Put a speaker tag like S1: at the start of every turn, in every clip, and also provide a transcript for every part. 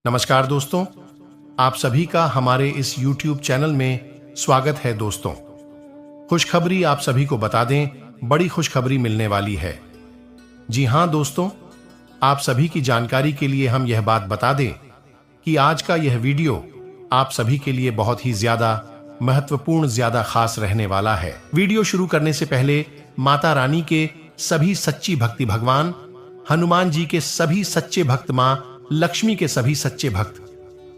S1: नमस्कार दोस्तों, आप सभी का हमारे इस YouTube चैनल में स्वागत है। दोस्तों, खुशखबरी आप सभी को बता दें, बड़ी खुशखबरी मिलने वाली है। जी हां दोस्तों, आप सभी की जानकारी के लिए हम यह बात बता दें कि आज का यह वीडियो आप सभी के लिए बहुत ही ज्यादा महत्वपूर्ण, ज्यादा खास रहने वाला है। वीडियो शुरू करने से पहले माता रानी के सभी सच्ची भक्ति भगवान, हनुमान जी के सभी सच्चे भक्त, मां लक्ष्मी के सभी सच्चे भक्त,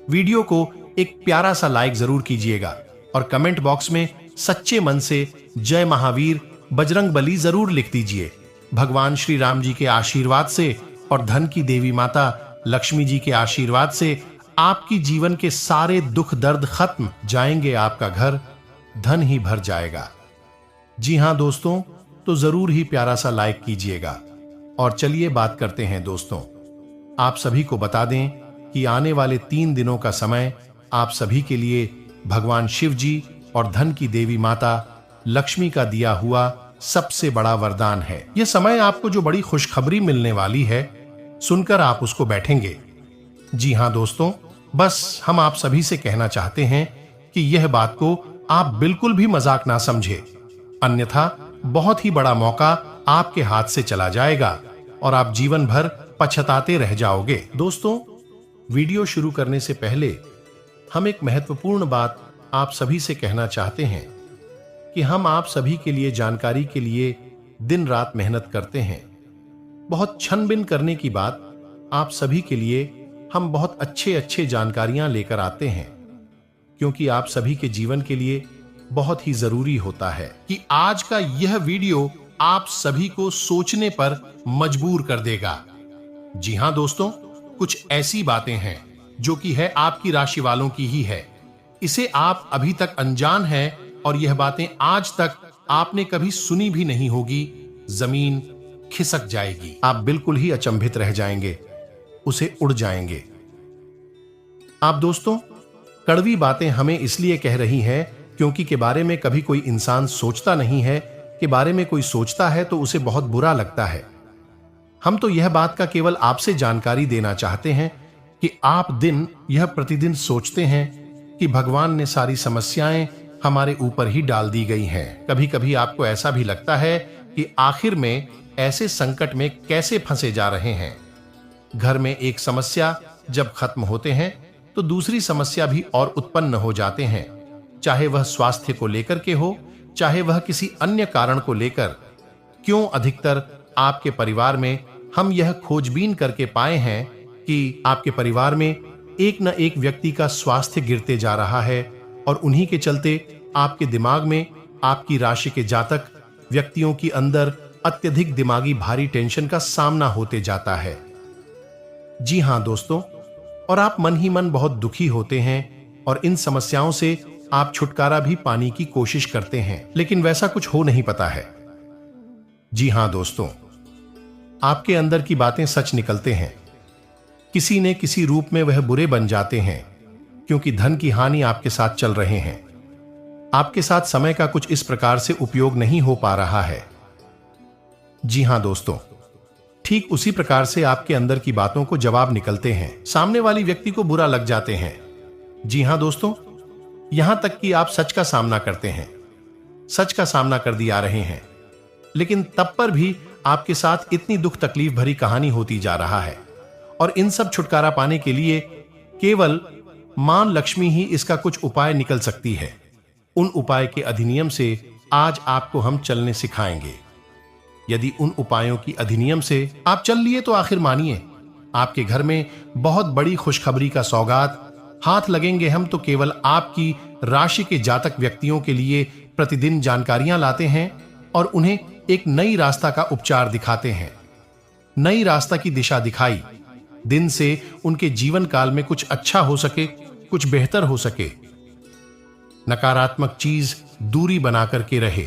S1: वीडियो को एक प्यारा सा लाइक जरूर कीजिएगा और कमेंट बॉक्स में सच्चे मन से जय महावीर बजरंग बली जरूर लिख दीजिए। भगवान श्री राम जी के आशीर्वाद से और धन की देवी माता लक्ष्मी जी के आशीर्वाद से आपकी जीवन के सारे दुख दर्द खत्म जाएंगे, आपका घर धन ही भर जाएगा। जी हां दोस्तों, तो जरूर ही प्यारा सा लाइक कीजिएगा। और चलिए बात करते हैं दोस्तों, आप सभी को बता दें कि आने वाले 3 दिनों का समय आप सभी के लिए भगवान शिव जी और धन की देवी माता लक्ष्मी का दिया हुआ सबसे बड़ा वरदान है। यह समय आपको जो बड़ी खुशखबरी मिलने वाली है, सुनकर आप उसको बैठेंगे। जी हां दोस्तों, बस हम आप सभी से कहना चाहते हैं कि यह बात को आप बिल्कुल भी मजाक ना समझे, अन्यथा बहुत ही बड़ा मौका आपके हाथ से चला जाएगा और आप जीवन भर पछताते रह जाओगे। दोस्तों, वीडियो शुरू करने से पहले हम एक महत्वपूर्ण बात आप सभी से कहना चाहते हैं कि हम आप सभी के लिए जानकारी के लिए दिन रात मेहनत करते हैं। बहुत छानबीन करने की बात आप सभी के लिए हम बहुत अच्छे जानकारियां लेकर आते हैं, क्योंकि आप सभी के जीवन के लिए बहुत ही जरूरी होता है कि आज का यह वीडियो आप सभी को सोचने पर मजबूर कर देगा। जी हां दोस्तों, कुछ ऐसी बातें हैं जो कि है आपकी राशि वालों की ही है। इसे आप अभी तक अनजान हैं और यह बातें आज तक आपने कभी सुनी भी नहीं होगी। जमीन खिसक जाएगी, आप बिल्कुल ही अचंभित रह जाएंगे, उसे उड़ जाएंगे। आप दोस्तों, कड़वी बातें हमें इसलिए कह रही हैं क्योंकि के बारे में कभी कोई इंसान सोचता नहीं है, के बारे में कोई सोचता है तो उसे बहुत बुरा लगता है। हम तो यह बात का केवल आपसे जानकारी देना चाहते हैं कि आप दिन यह प्रतिदिन सोचते हैं कि भगवान ने सारी समस्याएं हमारे ऊपर ही डाल दी गई हैं। कभी कभी आपको ऐसा भी लगता है कि आखिर में ऐसे संकट में कैसे फंसे जा रहे हैं। घर में एक समस्या जब खत्म होते हैं तो दूसरी समस्या भी और उत्पन्न हो जाते हैं, चाहे वह स्वास्थ्य को लेकर के हो, चाहे वह किसी अन्य कारण को लेकर। क्यों अधिकतर आपके परिवार में हम यह खोजबीन करके पाए हैं कि आपके परिवार में एक न एक व्यक्ति का स्वास्थ्य गिरते जा रहा है और उन्हीं के चलते आपके दिमाग में आपकी राशि के जातक व्यक्तियों की अंदर अत्यधिक दिमागी भारी टेंशन का सामना होते जाता है। जी हां दोस्तों, और आप मन ही मन बहुत दुखी होते हैं और इन समस्याओं से आप छुटकारा भी पाने की कोशिश करते हैं, लेकिन वैसा कुछ हो नहीं पाता है। जी हां दोस्तों, आपके अंदर की बातें सच निकलते हैं। किसी न किसी रूप में वह बुरे बन जाते हैं, क्योंकि धन की हानि आपके साथ चल रहे हैं। आपके साथ समय का कुछ इस प्रकार से उपयोग नहीं हो पा रहा है। जी हां दोस्तों, ठीक उसी प्रकार से आपके अंदर की बातों को जवाब निकलते हैं, सामने वाली व्यक्ति को बुरा लग जाते हैं। जी हां दोस्तों, यहां तक कि आप सच का सामना करते हैं, सच का सामना कर दिया रहे हैं, लेकिन तब पर भी आपके साथ इतनी दुख तकलीफ भरी कहानी होती जा रहा है। और इन सब छुटकारा पाने के लिए केवल मां लक्ष्मी ही इसका कुछ उपाय निकल सकती है। उन उपाय के अधिनियम से आज आपको हम चलने सिखाएंगे। यदि उन उपायों की अधिनियम से आप चल लिए तो आखिर मानिए, आपके घर में बहुत बड़ी खुशखबरी का सौगात हाथ लगेंगे। हम तो केवल आपकी राशि के जातक व्यक्तियों के लिए प्रतिदिन जानकारियां लाते हैं और उन्हें एक नई रास्ता का उपचार दिखाते हैं। नई रास्ता की दिशा दिखाई, दिन से उनके जीवन काल में कुछ अच्छा हो सके, कुछ बेहतर हो सके, नकारात्मक चीज दूरी बना करके रहे।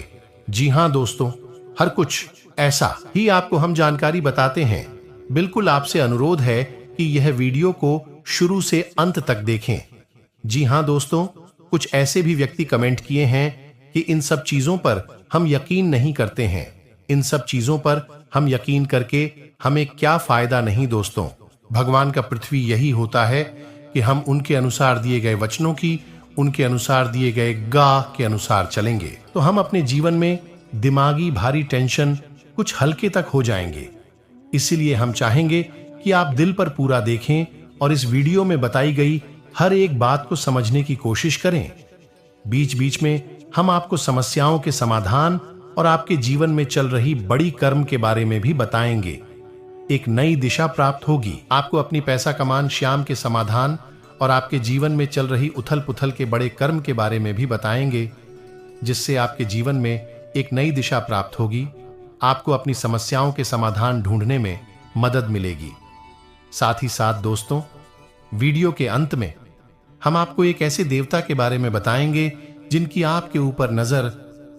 S1: जी हां दोस्तों, हर कुछ ऐसा ही आपको हम जानकारी बताते हैं। बिल्कुल आपसे अनुरोध है कि यह वीडियो को शुरू से अंत तक देखें। जी हां दोस्तों, कुछ ऐसे भी व्यक्ति कमेंट किए हैं कि इन सब चीजों पर हम यकीन नहीं करते हैं, इन सब चीजों पर हम यकीन करके हमें क्या फायदा नहीं। दोस्तों, भगवान का पृथ्वी यही होता है कि हम उनके अनुसार दिए गए वचनों की, उनके अनुसार दिए गए गा के अनुसार चलेंगे तो हम अपने जीवन में दिमागी भारी टेंशन कुछ हल्के तक हो जाएंगे। इसीलिए हम चाहेंगे कि आप दिल पर पूरा देखें और इस वीडियो में बताई गई हर एक बात को समझने की कोशिश करें। बीच बीच में हम आपको समस्याओं के समाधान और आपके जीवन में चल रही बड़ी कर्म के बारे में भी बताएंगे। एक नई दिशा प्राप्त होगी। आपको अपनी पैसा कमान श्याम के समाधान और आपके जीवन में चल रही उथल पुथल के बड़े कर्म के बारे में भी बताएंगे, जिससे आपके जीवन में एक नई दिशा प्राप्त होगी। आपको अपनी समस्याओं के समाधान ढूंढने में मदद मिलेगी। साथ ही साथ दोस्तों, वीडियो के अंत में हम आपको एक ऐसे देवता के बारे में बताएंगे जिनकी आपके ऊपर नजर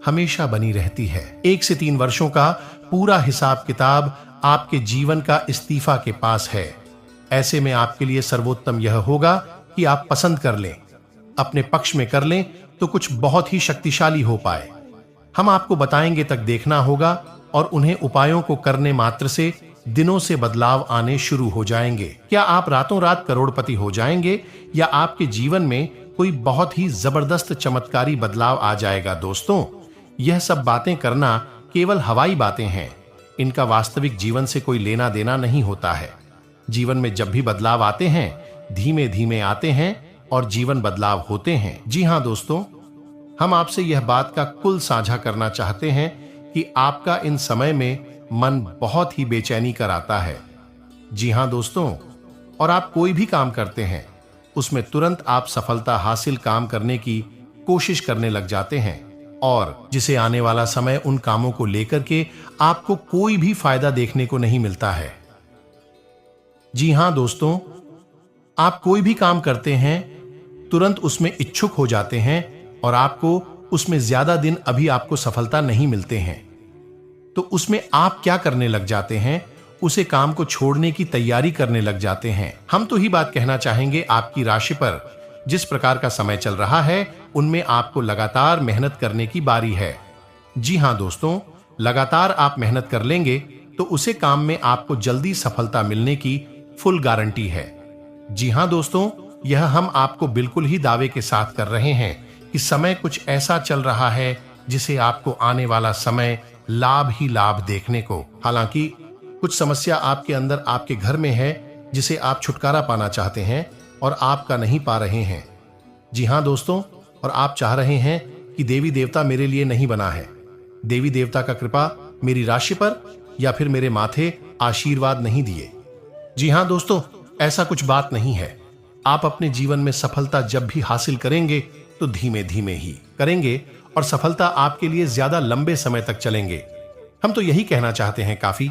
S1: हमेशा बनी रहती है। 1 से 3 वर्षों का पूरा हिसाब किताब आपके जीवन का इस्तीफा के पास है। ऐसे में आपके लिए सर्वोत्तम यह होगा कि आप पसंद कर लें, अपने पक्ष में कर लें तो कुछ बहुत ही शक्तिशाली हो पाए। हम आपको बताएंगे तक देखना होगा और उन्हें उपायों को करने मात्र से दिनों से बदलाव आने शुरू हो जाएंगे। क्या आप रातों रात करोड़पति हो जाएंगे या आपके जीवन में कोई बहुत ही जबरदस्त चमत्कारी बदलाव आ जाएगा? दोस्तों, यह सब बातें करना केवल हवाई बातें हैं। इनका वास्तविक जीवन से कोई लेना देना नहीं होता है। जीवन में जब भी बदलाव आते हैं धीमे धीमे आते हैं और जीवन बदलाव होते हैं। जी हां दोस्तों, हम आपसे यह बात का कुल साझा करना चाहते हैं कि आपका इन समय में मन बहुत ही बेचैनी कराता है। जी हां दोस्तों, और आप कोई भी काम करते हैं उसमें तुरंत आप सफलता हासिल काम करने की कोशिश करने लग जाते हैं और जिसे आने वाला समय उन कामों को लेकर के आपको कोई भी फायदा देखने को नहीं मिलता है। जी हां दोस्तों, आप कोई भी काम करते हैं तुरंत उसमें इच्छुक हो जाते हैं और आपको उसमें ज्यादा दिन अभी आपको सफलता नहीं मिलते हैं तो उसमें आप क्या करने लग जाते हैं? उसे काम को छोड़ने की तैयारी करने लग जाते हैं। हम तो ही बात कहना चाहेंगे आपकी राशि पर जिस प्रकार का समय चल रहा है उनमें आपको लगातार मेहनत करने की बारी है। जी हां दोस्तों, लगातार आप मेहनत कर लेंगे तो उसे काम में आपको जल्दी सफलता मिलने की फुल गारंटी है। जी हां दोस्तों, यह हम आपको बिल्कुल ही दावे के साथ कर रहे हैं कि समय कुछ ऐसा चल रहा है जिसे आपको आने वाला समय लाभ ही लाभ देखने को। हालांकि कुछ समस्या आपके अंदर आपके घर में है जिसे आप छुटकारा पाना चाहते हैं और आपका नहीं पा रहे हैं। जी हां दोस्तों, और आप चाह रहे हैं कि देवी देवता मेरे लिए नहीं बना है, देवी देवता का कृपा मेरी राशि पर या फिर मेरे माथे आशीर्वाद नहीं दिए। जी हां दोस्तों, ऐसा कुछ बात नहीं है। आप अपने जीवन में सफलता जब भी हासिल करेंगे तो धीमे धीमे ही करेंगे और सफलता आपके लिए ज्यादा लंबे समय तक चलेंगे। हम तो यही कहना चाहते हैं काफी।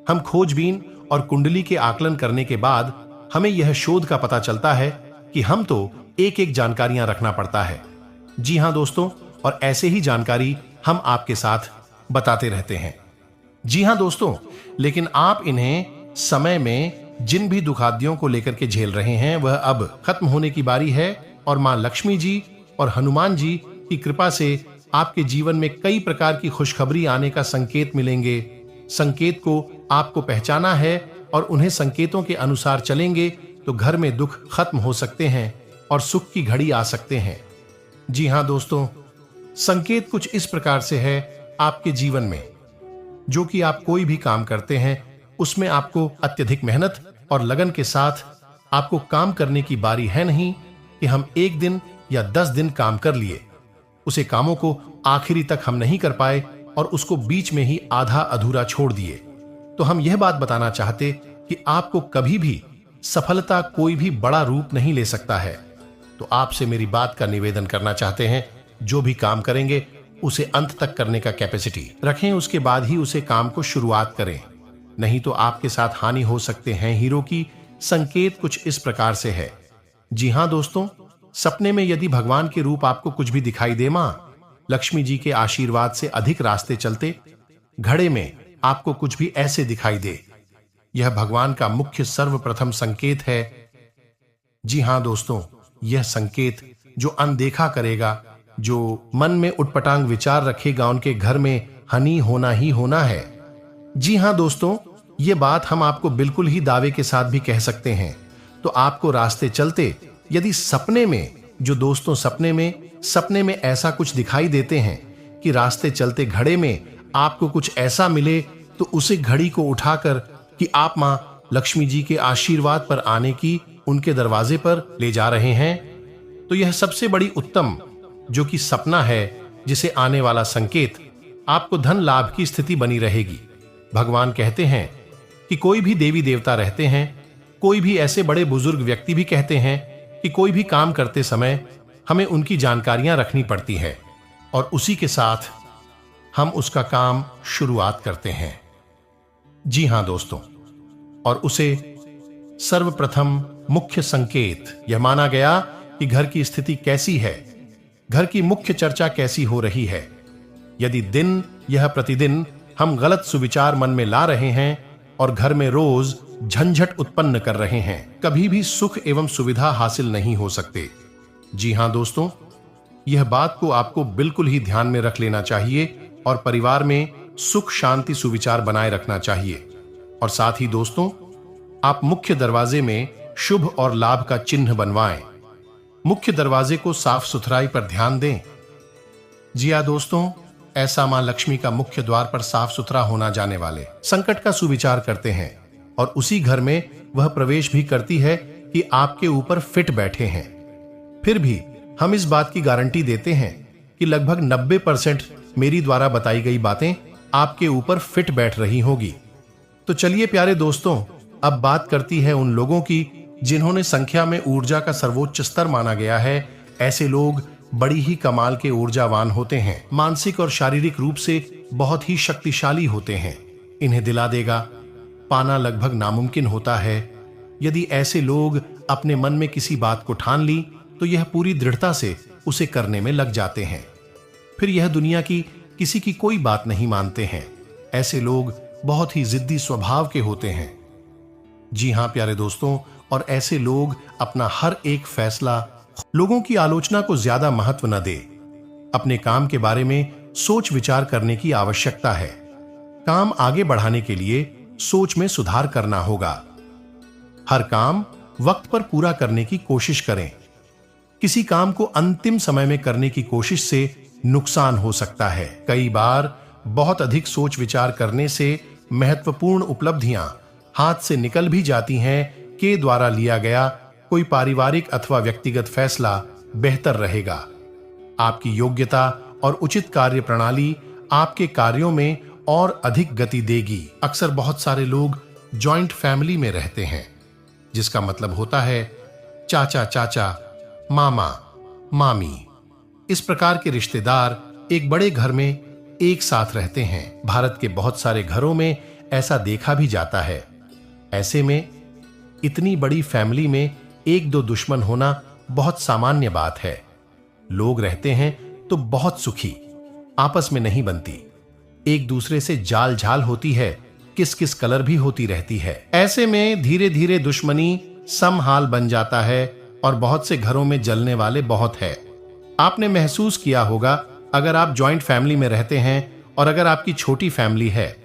S1: हम खोजबीन और कुंडली के आकलन करने के बाद हमें यह शोध का पता चलता है कि हम तो एक एक जानकारियां रखना पड़ता है। जी हां दोस्तों, और ऐसे ही जानकारी हम आपके साथ बताते रहते हैं। जी हां दोस्तों, लेकिन आप इन्हें समय में जिन भी दुखादियों को लेकर के झेल रहे हैं वह अब खत्म होने की बारी है और मां लक्ष्मी जी और हनुमान जी की कृपा से आपके जीवन में कई प्रकार की खुशखबरी आने का संकेत मिलेंगे। संकेत को आपको पहचाना है और उन्हें संकेतों के अनुसार चलेंगे तो घर में दुख खत्म हो सकते हैं और सुख की घड़ी आ सकते हैं। जी हां दोस्तों, संकेत कुछ इस प्रकार से है आपके जीवन में, जो कि आप कोई भी काम करते हैं उसमें आपको अत्यधिक मेहनत और लगन के साथ आपको काम करने की बारी है। नहीं कि हम 1 दिन या 10 दिन काम कर लिए, उसे कामों को आखिरी तक हम नहीं कर पाए और उसको बीच में ही आधा अधूरा छोड़ दिए। तो हम यह बात बताना चाहते कि आपको कभी भी सफलता कोई भी बड़ा रूप नहीं ले सकता है। तो आपसे मेरी बात का निवेदन करना चाहते हैं, जो भी काम करेंगे उसे अंत तक करने का कैपेसिटी रखें, उसके बाद ही उसे काम को शुरुआत करें, नहीं तो आपके साथ हानि हो सकते हैं। हीरो की संकेत कुछ इस प्रकार से है। जी हां दोस्तों, सपने में यदि भगवान के रूप आपको कुछ भी दिखाई दे, मां लक्ष्मी जी के आशीर्वाद से अधिक रास्ते चलते, घड़े में आपको कुछ भी ऐसे दिखाई दे, यह भगवान का मुख्य सर्वप्रथम संकेत है। जी हां दोस्तों, यह संकेत जो अनदेखा करेगा, जो मन में उटपटांग विचार रखेगा, उनके घर में हानि होना ही होना है। जी हां दोस्तों, ये बात हम आपको बिल्कुल ही दावे के साथ भी कह सकते हैं। तो आपको रास्ते चलते यदि सपने में, जो दोस्तों सपने में ऐसा कुछ दिखाई देते हैं कि रास्ते चलते घड़े में आपको कुछ ऐसा मिले, तो उसे घड़ी को उठाकर कि आप मां लक्ष्मी जी के आशीर्वाद पर आने की उनके दरवाजे पर ले जा रहे हैं, तो यह सबसे बड़ी उत्तम जो कि सपना है, जिसे आने वाला संकेत आपको धन लाभ की स्थिति बनी रहेगी। भगवान कहते हैं कि कोई भी देवी देवता रहते हैं, कोई भी ऐसे बड़े बुजुर्ग व्यक्ति भी कहते हैं कि कोई भी काम करते समय हमें उनकी जानकारियां रखनी पड़ती है और उसी के साथ हम उसका काम शुरुआत करते हैं। जी हां दोस्तों, और उसे सर्वप्रथम मुख्य संकेत यह माना गया कि घर की स्थिति कैसी है, घर की मुख्य चर्चा कैसी हो रही है। यदि दिन यह प्रतिदिन हम गलत सुविचार मन में ला रहे हैं और घर में रोज झंझट उत्पन्न कर रहे हैं, कभी भी सुख एवं सुविधा हासिल नहीं हो सकते। जी हां दोस्तों, यह बात को आपको बिल्कुल ही ध्यान में रख लेना चाहिए और परिवार में सुख शांति सुविचार बनाए रखना चाहिए। और साथ ही दोस्तों, आप मुख्य दरवाजे में शुभ और लाभ का चिन्ह बनवाएं। मुख्य दरवाजे को साफ सुथराई पर ध्यान दें। जी हां दोस्तों, ऐसा मां लक्ष्मी का मुख्य द्वार पर साफ सुथरा होना जाने वाले संकट का सुविचार करते हैं और उसी घर में वह प्रवेश भी करती है कि आपके ऊपर फिट बैठे हैं। फिर भी हम इस बात की गारंटी देते हैं कि लगभग 90% मेरी द्वारा बताई गई बातें आपके ऊपर फिट बैठ रही होगी। तो चलिए प्यारे दोस्तों, अब बात करती है उन लोगों की जिन्होंने संख्या में ऊर्जा का सर्वोच्च स्तर माना गया है। ऐसे लोग बड़ी ही कमाल के ऊर्जावान होते हैं, मानसिक और शारीरिक रूप से बहुत ही शक्तिशाली होते हैं। इन्हें दिला देगा पाना लगभग नामुमकिन होता है। यदि ऐसे लोग अपने मन में किसी बात को ठान ली तो यह पूरी दृढ़ता से उसे करने में लग जाते हैं। फिर यह दुनिया की किसी की कोई बात नहीं मानते हैं। ऐसे लोग बहुत ही जिद्दी स्वभाव के होते हैं। जी हां प्यारे दोस्तों, और ऐसे लोग अपना हर एक फैसला लोगों की आलोचना को ज्यादा महत्व न दे। अपने काम के बारे में सोच विचार करने की आवश्यकता है। काम आगे बढ़ाने के लिए सोच में सुधार करना होगा। हर काम वक्त पर पूरा करने की कोशिश करें। किसी काम को अंतिम समय में करने की कोशिश से नुकसान हो सकता है। कई बार बहुत अधिक सोच विचार करने से महत्वपूर्ण उपलब्धियां हाथ से निकल भी जाती हैं के द्वारा लिया गया कोई पारिवारिक अथवा व्यक्तिगत फैसला बेहतर रहेगा। आपकी योग्यता और उचित कार्य प्रणाली आपके कार्यों में और अधिक गति देगी। अक्सर बहुत सारे लोग जॉइंट फैमिली में रहते हैं, जिसका मतलब होता है चाचा चाचा, मामा मामी। इस प्रकार के रिश्तेदार एक बड़े घर में एक साथ रहते हैं। भारत के बहुत सारे घरों में ऐसा देखा भी जाता है। ऐसे में इतनी बड़ी फैमिली में एक दो दुश्मन होना बहुत सामान्य बात है। लोग रहते हैं तो बहुत सुखी, आपस में नहीं बनती, एक दूसरे से जाल झाल होती है, किस किस कलर भी होती रहती है। ऐसे में धीरे धीरे दुश्मनी समहाल बन जाता है और बहुत से घरों में जलने वाले बहुत है। आपने महसूस किया होगा, अगर आप जॉइंट फैमिली में रहते हैं और अगर आपकी छोटी फैमिली है